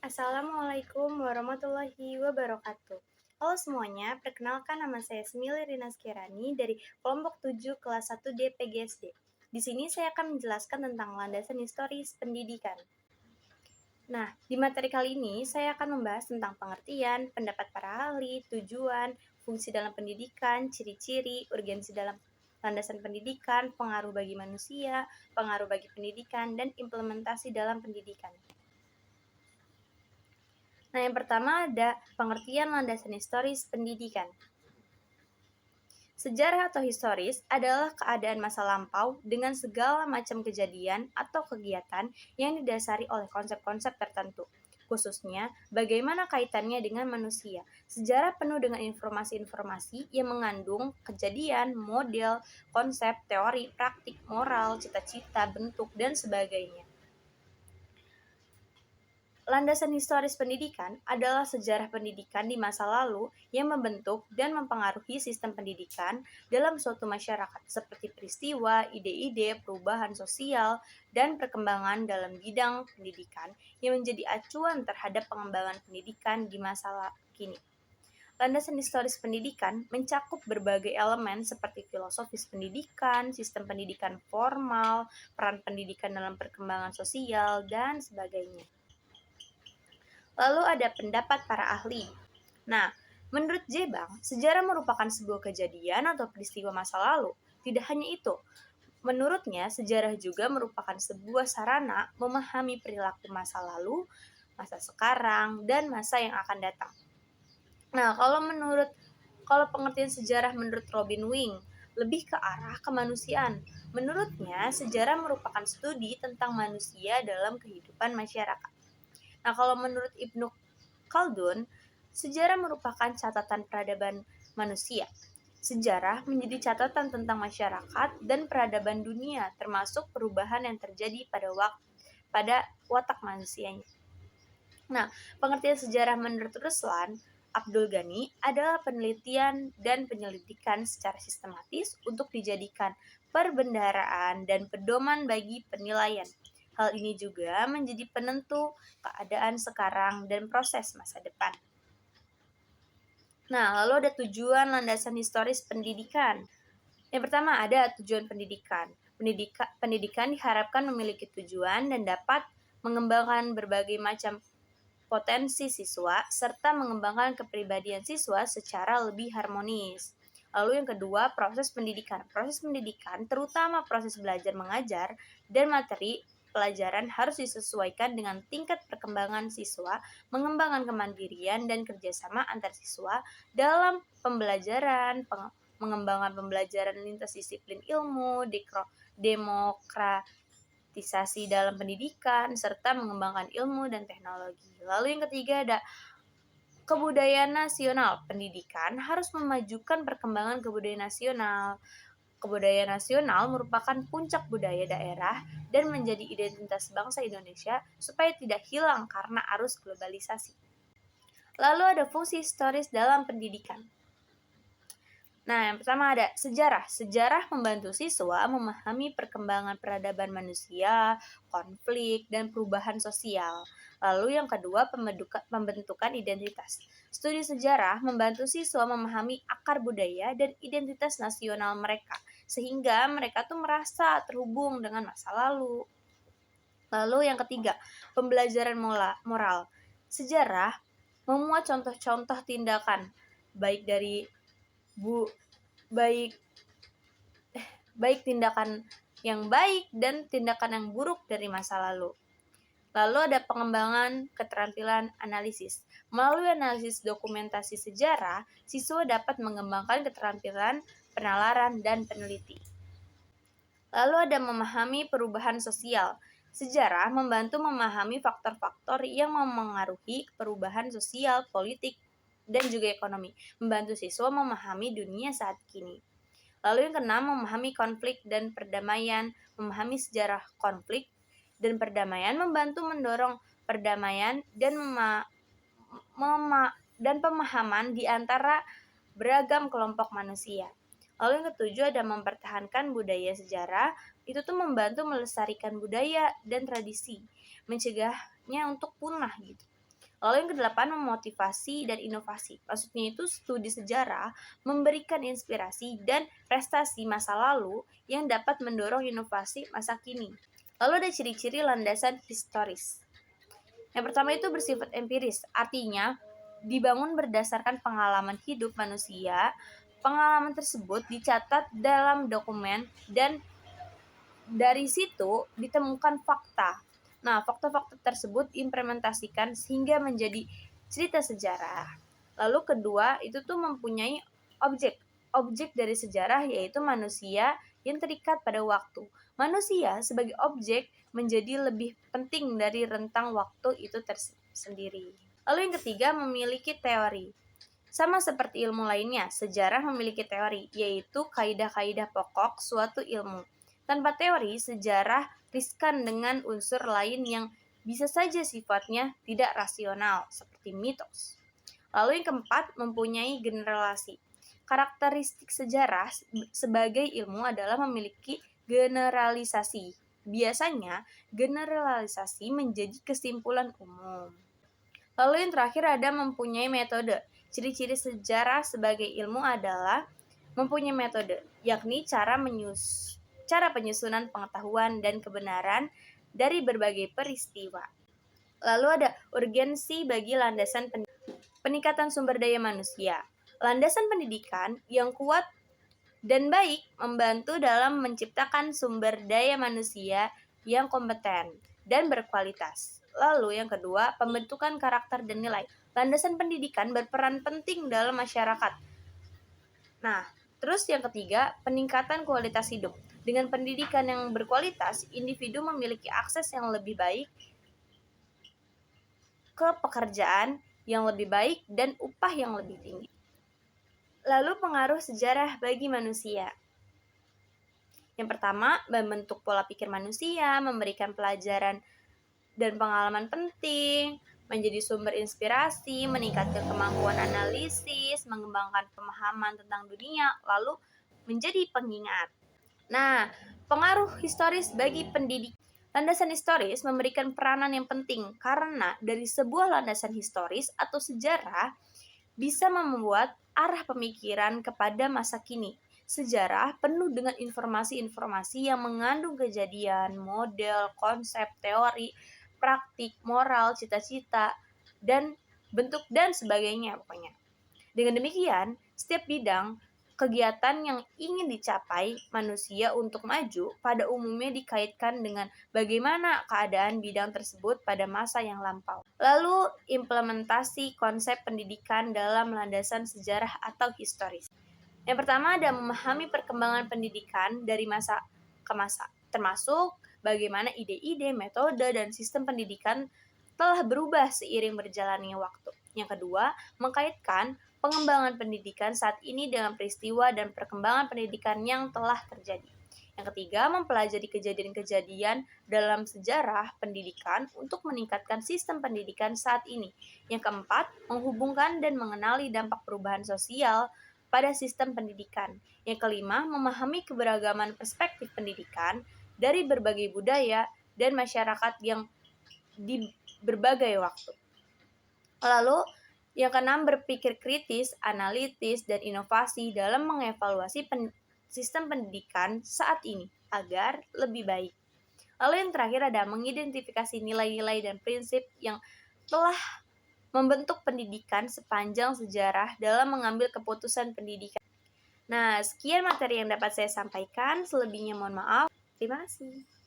Assalamualaikum warahmatullahi wabarakatuh. Halo semuanya, perkenalkan nama saya Semili Rinas Kirani dari kelompok 7 kelas 1 DPGSD. Di sini saya akan menjelaskan tentang landasan historis pendidikan. Nah, di materi kali ini saya akan membahas tentang pengertian, pendapat para ahli, tujuan, fungsi dalam pendidikan, ciri-ciri, urgensi dalam landasan pendidikan, pengaruh bagi manusia, pengaruh bagi pendidikan, dan implementasi dalam pendidikan. Nah, yang pertama ada pengertian landasan historis pendidikan. Sejarah atau historis adalah keadaan masa lampau dengan segala macam kejadian atau kegiatan yang didasari oleh konsep-konsep tertentu. Khususnya, bagaimana kaitannya dengan manusia. Sejarah penuh dengan informasi-informasi yang mengandung kejadian, model, konsep, teori, praktik, moral, cita-cita, bentuk, dan sebagainya. Landasan historis pendidikan adalah sejarah pendidikan di masa lalu yang membentuk dan mempengaruhi sistem pendidikan dalam suatu masyarakat, seperti peristiwa, ide-ide, perubahan sosial, dan perkembangan dalam bidang pendidikan yang menjadi acuan terhadap pengembangan pendidikan di masa kini. Landasan historis pendidikan mencakup berbagai elemen seperti filosofis pendidikan, sistem pendidikan formal, peran pendidikan dalam perkembangan sosial, dan sebagainya. Lalu ada pendapat para ahli. Nah, menurut Jebang, sejarah merupakan sebuah kejadian atau peristiwa masa lalu. Tidak hanya itu, menurutnya sejarah juga merupakan sebuah sarana memahami perilaku masa lalu, masa sekarang, dan masa yang akan datang. Nah, kalau pengertian sejarah menurut Robin Wing, lebih ke arah kemanusiaan. Menurutnya, sejarah merupakan studi tentang manusia dalam kehidupan masyarakat. Nah, kalau menurut Ibnu Khaldun, sejarah merupakan catatan peradaban manusia. Sejarah menjadi catatan tentang masyarakat dan peradaban dunia, termasuk perubahan yang terjadi pada watak manusianya. Nah, pengertian sejarah menurut Ruslan Abdul Ghani adalah penelitian dan penyelidikan secara sistematis untuk dijadikan perbendaharaan dan pedoman bagi penilaian. Hal ini juga menjadi penentu keadaan sekarang dan proses masa depan. Nah, lalu ada tujuan landasan historis pendidikan. Yang pertama ada tujuan pendidikan. Pendidikan diharapkan memiliki tujuan dan dapat mengembangkan berbagai macam potensi siswa serta mengembangkan kepribadian siswa secara lebih harmonis. Lalu yang kedua, proses pendidikan. Proses pendidikan, terutama proses belajar mengajar dan materi pelajaran harus disesuaikan dengan tingkat perkembangan siswa, mengembangkan kemandirian dan kerjasama antar siswa dalam pembelajaran, mengembangkan pembelajaran lintas disiplin ilmu, demokratisasi dalam pendidikan, serta mengembangkan ilmu dan teknologi. Lalu yang ketiga ada kebudayaan nasional. Pendidikan harus memajukan perkembangan kebudayaan nasional. Kebudayaan nasional merupakan puncak budaya daerah dan menjadi identitas bangsa Indonesia supaya tidak hilang karena arus globalisasi. Lalu ada fungsi historis dalam pendidikan. Nah, yang pertama ada sejarah. Sejarah membantu siswa memahami perkembangan peradaban manusia, konflik, dan perubahan sosial. Lalu yang kedua, pembentukan identitas. Studi sejarah membantu siswa memahami akar budaya dan identitas nasional mereka, sehingga mereka tuh merasa terhubung dengan masa lalu. Lalu yang ketiga, pembelajaran moral. Sejarah memuat contoh-contoh tindakan baik dari baik tindakan yang baik dan tindakan yang buruk dari masa lalu. Lalu ada pengembangan keterampilan analisis. Melalui analisis dokumentasi sejarah, siswa dapat mengembangkan keterampilan penalaran dan peneliti. Lalu ada memahami perubahan sosial. Sejarah membantu memahami faktor-faktor yang memengaruhi perubahan sosial, politik, dan juga ekonomi, membantu siswa memahami dunia saat kini. Lalu yang keenam, memahami konflik dan perdamaian. Memahami sejarah konflik dan perdamaian membantu mendorong perdamaian dan pemahaman di antara beragam kelompok manusia. Lalu yang ketujuh ada mempertahankan budaya sejarah. Itu tuh membantu melestarikan budaya dan tradisi, mencegahnya untuk punah gitu. Lalu yang kedelapan, memotivasi dan inovasi. Maksudnya itu studi sejarah memberikan inspirasi dan prestasi masa lalu yang dapat mendorong inovasi masa kini. Lalu ada ciri-ciri landasan historis. Yang pertama itu bersifat empiris, artinya dibangun berdasarkan pengalaman hidup manusia. Pengalaman tersebut dicatat dalam dokumen dan dari situ ditemukan fakta. Nah, fakta-fakta tersebut implementasikan sehingga menjadi cerita sejarah. Lalu kedua, itu tuh mempunyai objek. Objek dari sejarah yaitu manusia yang terikat pada waktu. Manusia sebagai objek menjadi lebih penting dari rentang waktu itu tersendiri. Lalu yang ketiga, memiliki teori. Sama seperti ilmu lainnya, sejarah memiliki teori, yaitu kaidah-kaidah pokok suatu ilmu. Tanpa teori, sejarah riskan dengan unsur lain yang bisa saja sifatnya tidak rasional, seperti mitos. Lalu yang keempat, mempunyai generalisasi. Karakteristik sejarah sebagai ilmu adalah memiliki generalisasi. Biasanya, generalisasi menjadi kesimpulan umum. Lalu yang terakhir ada mempunyai metode. Ciri-ciri sejarah sebagai ilmu adalah mempunyai metode, yakni cara penyusunan pengetahuan dan kebenaran dari berbagai peristiwa. Lalu ada urgensi bagi landasan peningkatan sumber daya manusia. Landasan pendidikan yang kuat dan baik membantu dalam menciptakan sumber daya manusia yang kompeten dan berkualitas. Lalu yang kedua, pembentukan karakter dan nilai. Landasan pendidikan berperan penting dalam masyarakat. Nah, terus yang ketiga, peningkatan kualitas hidup. Dengan pendidikan yang berkualitas, individu memiliki akses yang lebih baik ke pekerjaan yang lebih baik dan upah yang lebih tinggi. Lalu pengaruh sejarah bagi manusia. Yang pertama, membentuk pola pikir manusia, memberikan pelajaran dan pengalaman penting, menjadi sumber inspirasi, meningkatkan kemampuan analisis, mengembangkan pemahaman tentang dunia, lalu menjadi pengingat. Nah, pengaruh historis bagi pendidik. Landasan historis memberikan peranan yang penting karena dari sebuah landasan historis atau sejarah bisa membuat arah pemikiran kepada masa kini. Sejarah penuh dengan informasi-informasi yang mengandung kejadian, model, konsep, teori, praktik, moral, cita-cita, dan bentuk dan sebagainya pokoknya. Dengan demikian, setiap bidang kegiatan yang ingin dicapai manusia untuk maju pada umumnya dikaitkan dengan bagaimana keadaan bidang tersebut pada masa yang lampau. Lalu, implementasi konsep pendidikan dalam landasan sejarah atau historis. Yang pertama ada memahami perkembangan pendidikan dari masa ke masa, termasuk bagaimana ide-ide, metode, dan sistem pendidikan telah berubah seiring berjalannya waktu. Yang kedua, mengkaitkan pengembangan pendidikan saat ini dengan peristiwa dan perkembangan pendidikan yang telah terjadi. Yang ketiga, mempelajari kejadian-kejadian dalam sejarah pendidikan untuk meningkatkan sistem pendidikan saat ini. Yang keempat, menghubungkan dan mengenali dampak perubahan sosial pada sistem pendidikan. Yang kelima, memahami keberagaman perspektif pendidikan dari berbagai budaya dan masyarakat yang di berbagai waktu. Lalu, yang keenam, berpikir kritis, analitis, dan inovasi dalam mengevaluasi sistem pendidikan saat ini agar lebih baik. Lalu yang terakhir ada mengidentifikasi nilai-nilai dan prinsip yang telah membentuk pendidikan sepanjang sejarah dalam mengambil keputusan pendidikan. Nah, sekian materi yang dapat saya sampaikan. Selebihnya mohon maaf. Terima kasih.